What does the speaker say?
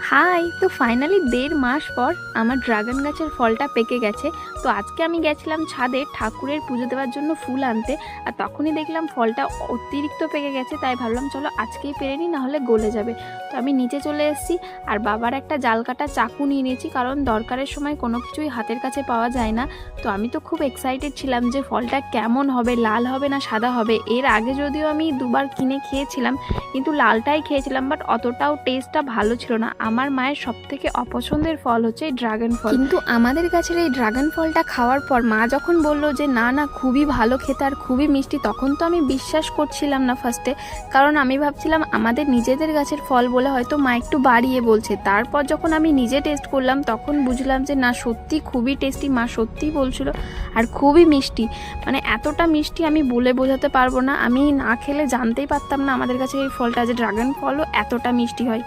High, তো finally 1.5 মাস পর আমার ড্রাগন গাছের ফলটা পেকে গেছে। তো আজকে আমি গেছিলাম ছাদে ঠাকুরের পুজো দেওয়ার জন্য ফুল আনতে, আর তখনই দেখলাম ফলটা অতিরিক্ত পেকে গেছে। তাই ভাবলাম চলো আজকেই পেরে নিই, নাহলে গলে যাবে। তো আমি নিচে চলে এসেছি, আর বাবার একটা জাল কাটা চাকু নিয়ে নিয়েছি, কারণ দরকারের সময় কোনো কিছুই হাতের কাছে পাওয়া যায় না। তো আমি তো খুব এক্সাইটেড ছিলাম যে ফলটা কেমন হবে, লাল হবে না সাদা হবে। এর আগে যদিও আমি 2বার কিনে খেয়েছিলাম, কিন্তু লালটাই খেয়েছিলাম, বাট অতটাও টেস্টটা ভালো ছিল না। আমার মায়ের সবথেকে অপছন্দের ফল হচ্ছে এই ড্রাগন ফল। কিন্তু আমাদের গাছের এই ড্রাগন ফলটা খাওয়ার পর মা যখন বললো যে না না খুবই ভালো খেতে আর খুবই মিষ্টি, তখন তো আমি বিশ্বাস করছিলাম না ফার্স্টে, কারণ আমি ভাবছিলাম আমাদের নিজেদের গাছের ফল বলে হয়তো মা একটু বাড়িয়ে বলছে। তারপর যখন আমি নিজে টেস্ট করলাম তখন বুঝলাম যে না, সত্যি খুবই টেস্টি, মা সত্যিই বলছিল, আর খুবই মিষ্টি। মানে এতটা মিষ্টি আমি বলে বোঝাতে পারবো না, আমি না খেলে জানতেই পারতাম না আমাদের কাছে এই ফলটা যে ড্রাগন ফলও এতটা মিষ্টি হয়।